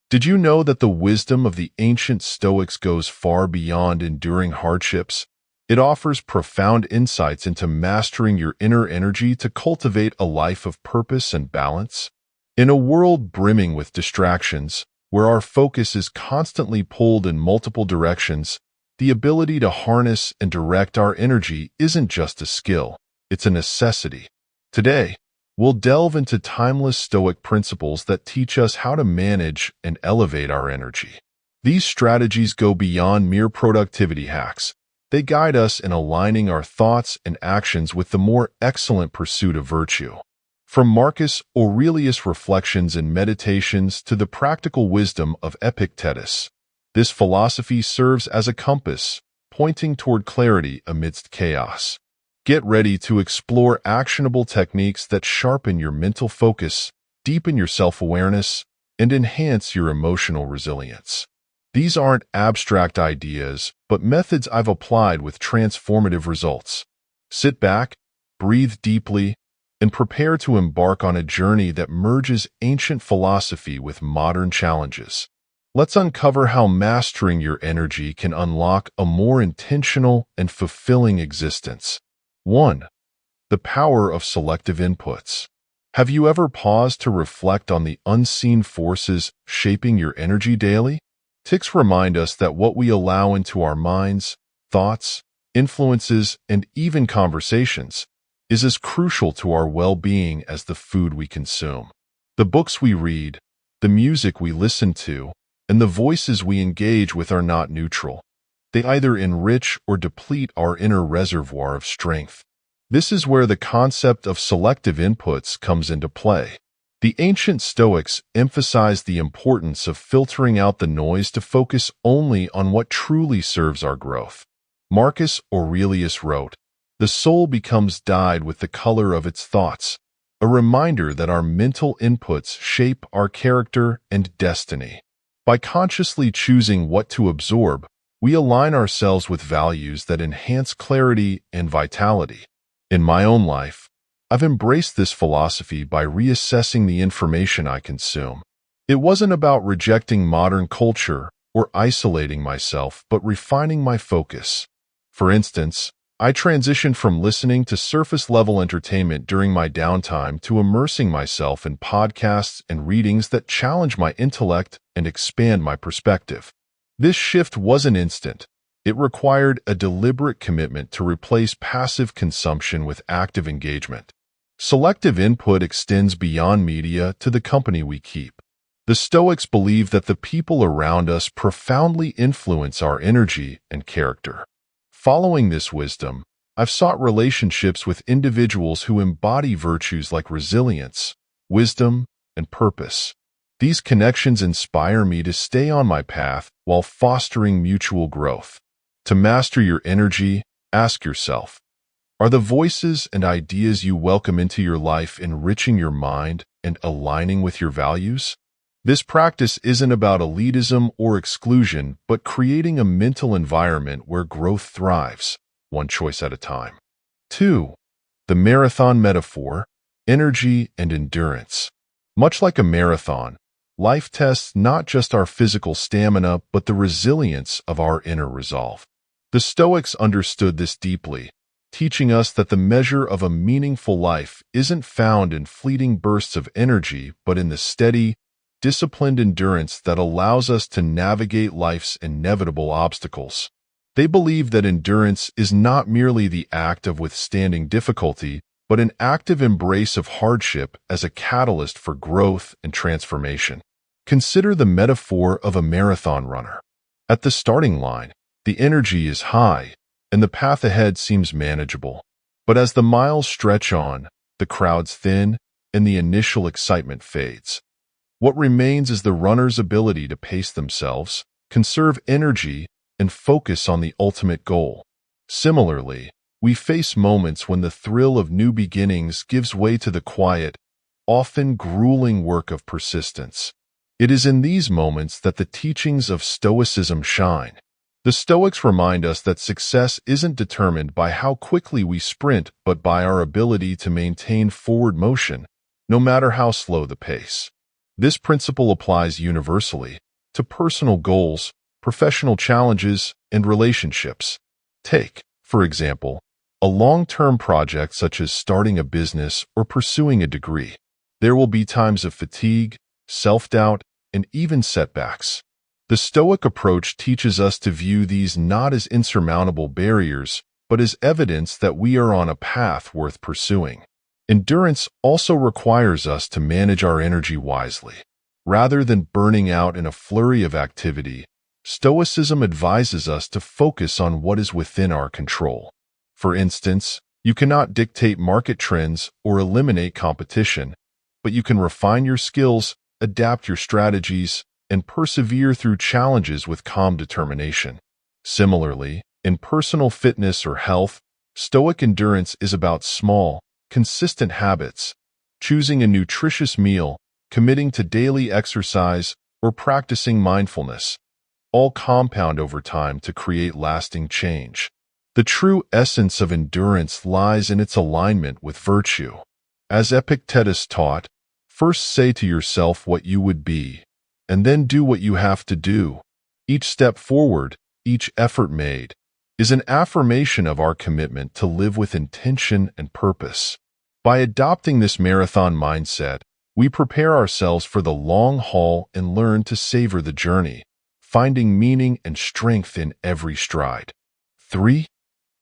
Did you know that the wisdom of the ancient Stoics goes far beyond enduring hardships? It offers profound insights into mastering your inner energy to cultivate a life of purpose and balance. In a world brimming with distractions, where our focus is constantly pulled in multiple directions, the ability to harness and direct our energy isn't just a skill, it's a necessity. Today, we'll delve into timeless Stoic principles that teach us how to manage and elevate our energy. These strategies go beyond mere productivity hacks. They guide us in aligning our thoughts and actions with the more excellent pursuit of virtue. From Marcus Aurelius' reflections and meditations to the practical wisdom of Epictetus, this philosophy serves as a compass, pointing toward clarity amidst chaos. Get ready to explore actionable techniques that sharpen your mental focus, deepen your self-awareness, and enhance your emotional resilience. These aren't abstract ideas, but methods I've applied with transformative results. Sit back, breathe deeply, and prepare to embark on a journey that merges ancient philosophy with modern challenges. Let's uncover how mastering your energy can unlock a more intentional and fulfilling existence. 1. The power of selective inputs. Have you ever paused to reflect on the unseen forces shaping your energy daily? Ticks remind us that what we allow into our minds, thoughts, influences, and even conversations is as crucial to our well-being as the food we consume. The books we read, the music we listen to, and the voices we engage with are not neutral. They either enrich or deplete our inner reservoir of strength. This is where the concept of selective inputs comes into play. The ancient Stoics emphasized the importance of filtering out the noise to focus only on what truly serves our growth. Marcus Aurelius wrote, "The soul becomes dyed with the color of its thoughts," a reminder that our mental inputs shape our character and destiny. By consciously choosing what to absorb, we align ourselves with values that enhance clarity and vitality. In my own life, I've embraced this philosophy by reassessing the information I consume. It wasn't about rejecting modern culture or isolating myself, but refining my focus. For instance, I transitioned from listening to surface-level entertainment during my downtime to immersing myself in podcasts and readings that challenge my intellect and expand my perspective. This shift wasn't instant. It required a deliberate commitment to replace passive consumption with active engagement. Selective input extends beyond media to the company we keep. The Stoics believe that the people around us profoundly influence our energy and character. Following this wisdom, I've sought relationships with individuals who embody virtues like resilience, wisdom, and purpose. These connections inspire me to stay on my path while fostering mutual growth. To master your energy, ask yourself, are the voices and ideas you welcome into your life enriching your mind and aligning with your values? This practice isn't about elitism or exclusion, but creating a mental environment where growth thrives, one choice at a time. 2. The marathon metaphor, energy and endurance. Much like a marathon, life tests not just our physical stamina, but the resilience of our inner resolve. The Stoics understood this deeply, teaching us that the measure of a meaningful life isn't found in fleeting bursts of energy, but in the steady, disciplined endurance that allows us to navigate life's inevitable obstacles. They believe that endurance is not merely the act of withstanding difficulty, but an active embrace of hardship as a catalyst for growth and transformation. Consider the metaphor of a marathon runner. At the starting line, the energy is high, and the path ahead seems manageable. But as the miles stretch on, the crowds thin, and the initial excitement fades. What remains is the runner's ability to pace themselves, conserve energy, and focus on the ultimate goal. Similarly, we face moments when the thrill of new beginnings gives way to the quiet, often grueling work of persistence. It is in these moments that the teachings of Stoicism shine. The Stoics remind us that success isn't determined by how quickly we sprint, but by our ability to maintain forward motion, no matter how slow the pace. This principle applies universally to personal goals, professional challenges, and relationships. Take, for example, a long-term project such as starting a business or pursuing a degree. There will be times of fatigue, self-doubt, and even setbacks. The Stoic approach teaches us to view these not as insurmountable barriers, but as evidence that we are on a path worth pursuing. Endurance also requires us to manage our energy wisely. Rather than burning out in a flurry of activity, Stoicism advises us to focus on what is within our control. For instance, you cannot dictate market trends or eliminate competition, but you can refine your skills, adapt your strategies, and persevere through challenges with calm determination. Similarly, in personal fitness or health, Stoic endurance is about small, consistent habits, choosing a nutritious meal, committing to daily exercise, or practicing mindfulness, all compound over time to create lasting change. The true essence of endurance lies in its alignment with virtue. As Epictetus taught, first say to yourself what you would be, and then do what you have to do. Each step forward, each effort made, is an affirmation of our commitment to live with intention and purpose. By adopting this marathon mindset, we prepare ourselves for the long haul and learn to savor the journey, finding meaning and strength in every stride. 3.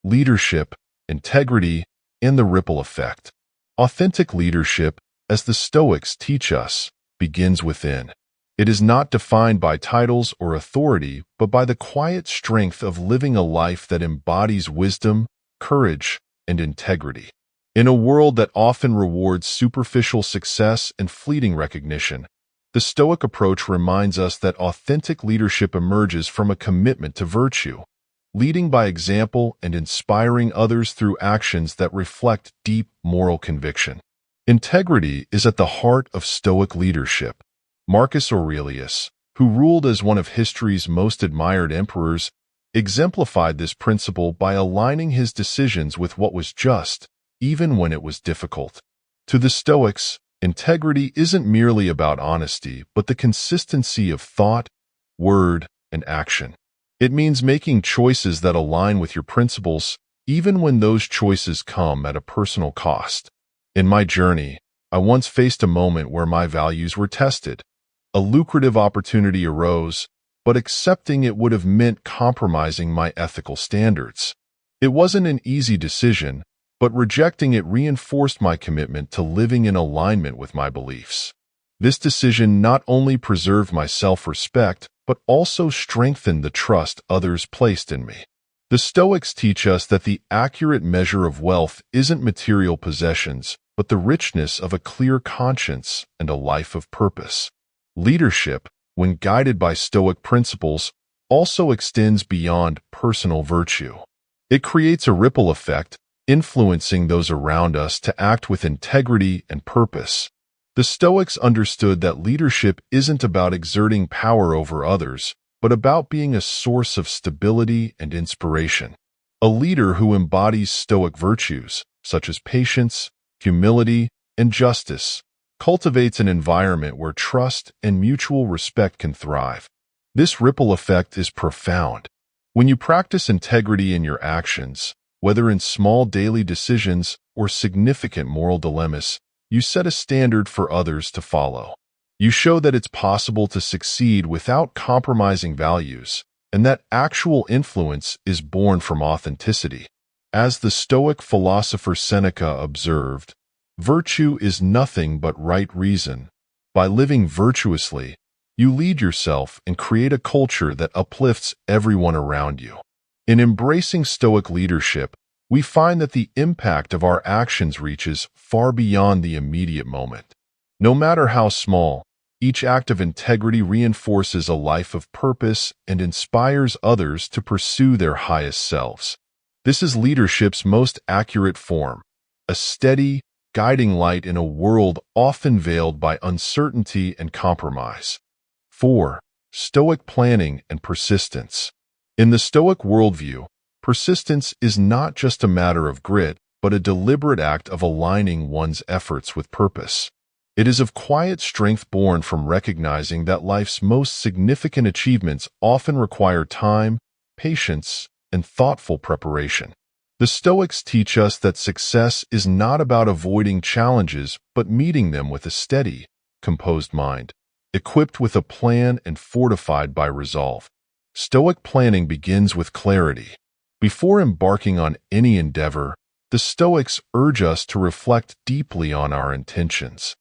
Leadership, integrity, and the ripple effect. Authentic leadership, as the Stoics teach us, begins within. It is not defined by titles or authority, but by the quiet strength of living a life that embodies wisdom, courage, and integrity. In a world that often rewards superficial success and fleeting recognition, the Stoic approach reminds us that authentic leadership emerges from a commitment to virtue, leading by example and inspiring others through actions that reflect deep moral conviction. Integrity is at the heart of Stoic leadership. Marcus Aurelius, who ruled as one of history's most admired emperors, exemplified this principle by aligning his decisions with what was just, even when it was difficult. To the Stoics, integrity isn't merely about honesty, but the consistency of thought, word, and action. It means making choices that align with your principles, even when those choices come at a personal cost. In my journey, I once faced a moment where my values were tested. A lucrative opportunity arose, but accepting it would have meant compromising my ethical standards. It wasn't an easy decision, but rejecting it reinforced my commitment to living in alignment with my beliefs. This decision not only preserved my self-respect, but also strengthened the trust others placed in me. The Stoics teach us that the accurate measure of wealth isn't material possessions, but the richness of a clear conscience and a life of purpose. Leadership, when guided by Stoic principles, also extends beyond personal virtue. It creates a ripple effect, influencing those around us to act with integrity and purpose. The Stoics understood that leadership isn't about exerting power over others, but about being a source of stability and inspiration. A leader who embodies Stoic virtues, such as patience, humility, and justice, cultivates an environment where trust and mutual respect can thrive. This ripple effect is profound. When you practice integrity in your actions, whether in small daily decisions or significant moral dilemmas, you set a standard for others to follow. You show that it's possible to succeed without compromising values, and that actual influence is born from authenticity. As the Stoic philosopher Seneca observed, virtue is nothing but right reason. By living virtuously, you lead yourself and create a culture that uplifts everyone around you. In embracing Stoic leadership, we find that the impact of our actions reaches far beyond the immediate moment. No matter how small, each act of integrity reinforces a life of purpose and inspires others to pursue their highest selves. This is leadership's most accurate form, a steady, guiding light in a world often veiled by uncertainty and compromise. 4. Stoic planning and persistence. In the Stoic worldview, persistence is not just a matter of grit, but a deliberate act of aligning one's efforts with purpose. It is of quiet strength born from recognizing that life's most significant achievements often require time, patience, and thoughtful preparation. The Stoics teach us that success is not about avoiding challenges but meeting them with a steady, composed mind, equipped with a plan and fortified by resolve. Stoic planning begins with clarity. Before embarking on any endeavor, the Stoics urge us to reflect deeply on our intentions.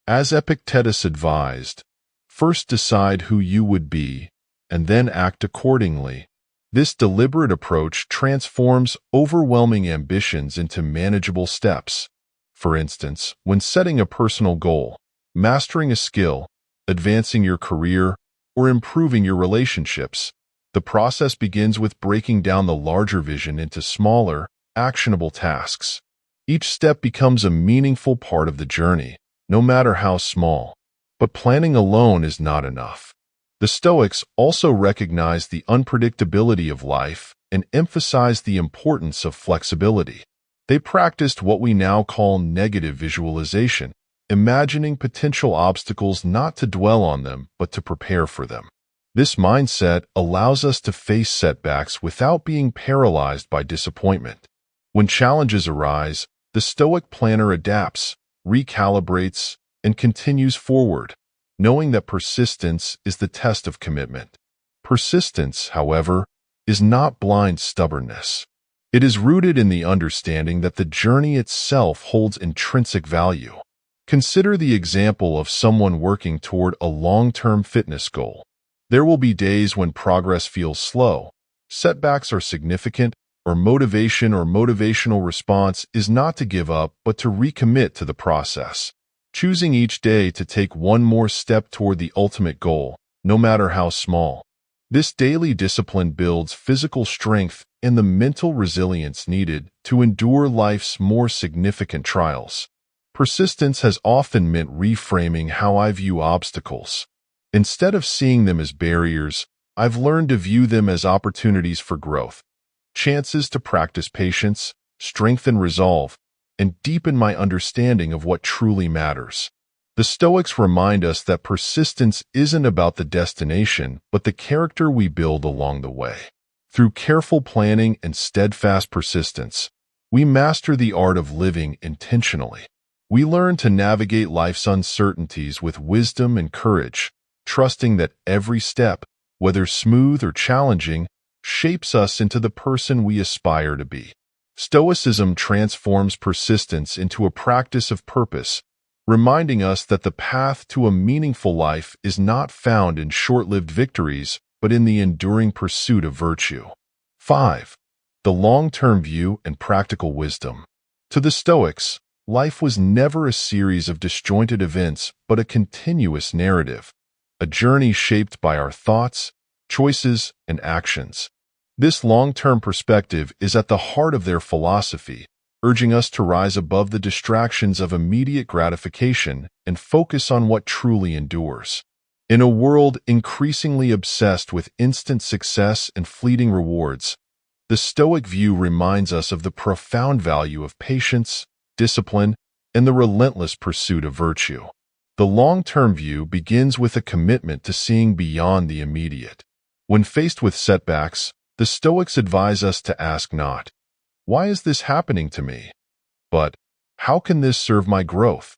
As Epictetus advised, first decide who you would be, and then act accordingly. This deliberate approach transforms overwhelming ambitions into manageable steps. For instance, when setting a personal goal, mastering a skill, advancing your career, or improving your relationships, the process begins with breaking down the larger vision into smaller, actionable tasks. Each step becomes a meaningful part of the journey, no matter how small. But planning alone is not enough. The Stoics also recognize the unpredictability of life and emphasize the importance of flexibility. They practiced what we now call negative visualization, imagining potential obstacles not to dwell on them but to prepare for them. This mindset allows us to face setbacks without being paralyzed by disappointment. When challenges arise, the Stoic planner adapts, recalibrates, and continues forward, knowing that persistence is the test of commitment. Persistence, however, is not blind stubbornness. It is rooted in the understanding that the journey itself holds intrinsic value. Consider the example of someone working toward a long-term fitness goal. There will be days when progress feels slow, setbacks are significant, or motivational response is not to give up but to recommit to the process, choosing each day to take one more step toward the ultimate goal, no matter how small. This daily discipline builds physical strength and the mental resilience needed to endure life's more significant trials. Persistence has often meant reframing how I view obstacles. Instead of seeing them as barriers, I've learned to view them as opportunities for growth, chances to practice patience, strengthen resolve, and deepen my understanding of what truly matters. The Stoics remind us that persistence isn't about the destination, but the character we build along the way. Through careful planning and steadfast persistence, we master the art of living intentionally. We learn to navigate life's uncertainties with wisdom and courage, trusting that every step, whether smooth or challenging, shapes us into the person we aspire to be. Stoicism transforms persistence into a practice of purpose, reminding us that the path to a meaningful life is not found in short-lived victories, but in the enduring pursuit of virtue. 5. The long-term view and practical wisdom. To the Stoics, life was never a series of disjointed events, but a continuous narrative, a journey shaped by our thoughts, choices, and actions. This long-term perspective is at the heart of their philosophy, urging us to rise above the distractions of immediate gratification and focus on what truly endures. In a world increasingly obsessed with instant success and fleeting rewards, the Stoic view reminds us of the profound value of patience, discipline, and the relentless pursuit of virtue. The long-term view begins with a commitment to seeing beyond the immediate. When faced with setbacks, the Stoics advise us to ask not, "Why is this happening to me?" but, "How can this serve my growth?"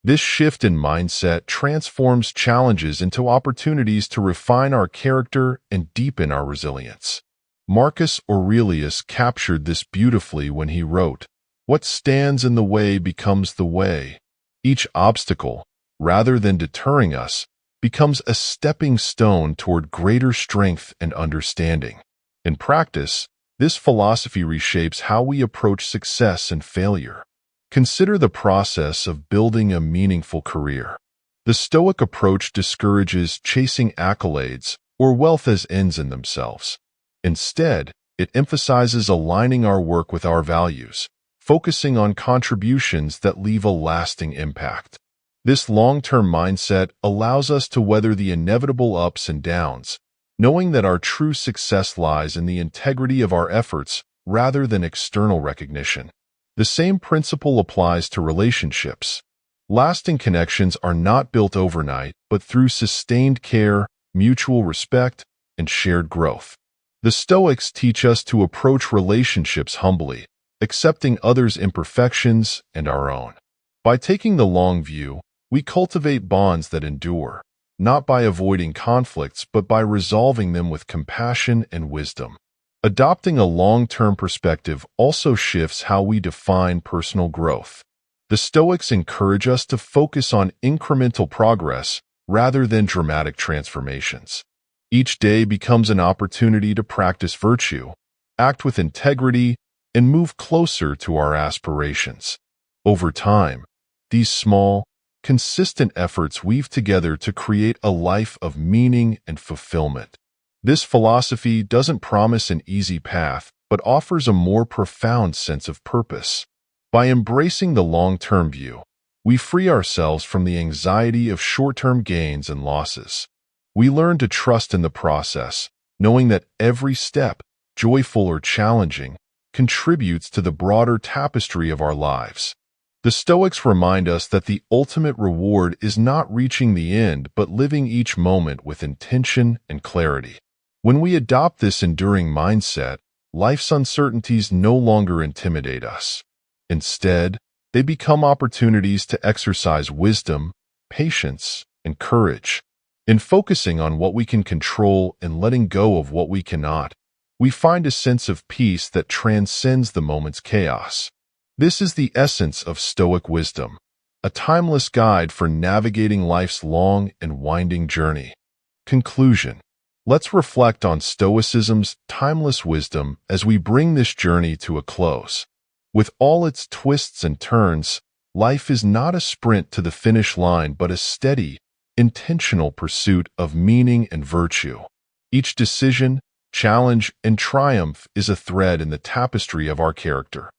This shift in mindset transforms challenges into opportunities to refine our character and deepen our resilience. Marcus Aurelius captured this beautifully when he wrote, "What stands in the way becomes the way." Each obstacle, rather than deterring us, becomes a stepping stone toward greater strength and understanding. In practice, this philosophy reshapes how we approach success and failure. Consider the process of building a meaningful career. The Stoic approach discourages chasing accolades or wealth as ends in themselves. Instead, it emphasizes aligning our work with our values, focusing on contributions that leave a lasting impact. This long-term mindset allows us to weather the inevitable ups and downs, knowing that our true success lies in the integrity of our efforts rather than external recognition. The same principle applies to relationships. Lasting connections are not built overnight, but through sustained care, mutual respect, and shared growth. The Stoics teach us to approach relationships humbly, accepting others' imperfections and our own. By taking the long view, we cultivate bonds that endure, not by avoiding conflicts, but by resolving them with compassion and wisdom. Adopting a long-term perspective also shifts how we define personal growth. The Stoics encourage us to focus on incremental progress rather than dramatic transformations. Each day becomes an opportunity to practice virtue, act with integrity, and move closer to our aspirations. Over time, these small, consistent efforts weave together to create a life of meaning and fulfillment. This philosophy doesn't promise an easy path, but offers a more profound sense of purpose. By embracing the long-term view, we free ourselves from the anxiety of short-term gains and losses. We learn to trust in the process, knowing that every step, joyful or challenging, contributes to the broader tapestry of our lives. The Stoics remind us that the ultimate reward is not reaching the end, but living each moment with intention and clarity. When we adopt this enduring mindset, life's uncertainties no longer intimidate us. Instead, they become opportunities to exercise wisdom, patience, and courage. In focusing on what we can control and letting go of what we cannot, we find a sense of peace that transcends the moment's chaos. This is the essence of Stoic wisdom, a timeless guide for navigating life's long and winding journey. Conclusion. Let's reflect on Stoicism's timeless wisdom as we bring this journey to a close. With all its twists and turns, life is not a sprint to the finish line, but a steady, intentional pursuit of meaning and virtue. Each decision, challenge, and triumph is a thread in the tapestry of our character,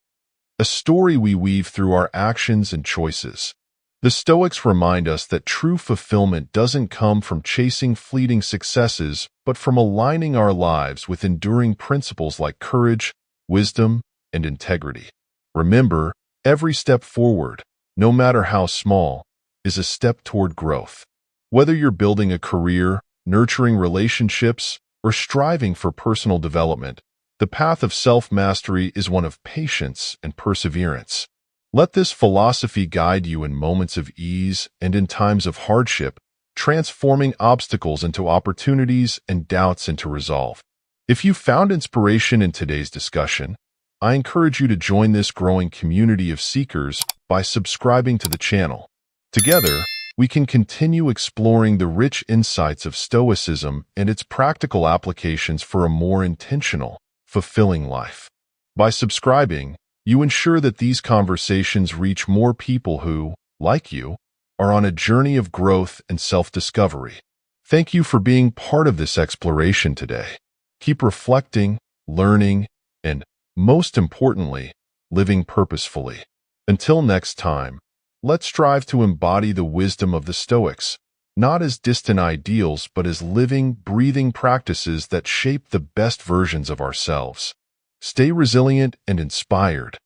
a story we weave through our actions and choices. The Stoics remind us that true fulfillment doesn't come from chasing fleeting successes, but from aligning our lives with enduring principles like courage, wisdom, and integrity. Remember, every step forward, no matter how small, is a step toward growth. Whether you're building a career, nurturing relationships, or striving for personal development, the path of self-mastery is one of patience and perseverance. Let this philosophy guide you in moments of ease and in times of hardship, transforming obstacles into opportunities and doubts into resolve. If you found inspiration in today's discussion, I encourage you to join this growing community of seekers by subscribing to the channel. Together, we can continue exploring the rich insights of Stoicism and its practical applications for a more intentional, fulfilling life. By subscribing, you ensure that these conversations reach more people who, like you, are on a journey of growth and self-discovery. Thank you for being part of this exploration today. Keep reflecting, learning, and, most importantly, living purposefully. Until next time, let's strive to embody the wisdom of the Stoics, not as distant ideals, but as living, breathing practices that shape the best versions of ourselves. Stay resilient and inspired.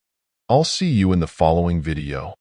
I'll see you in the following video.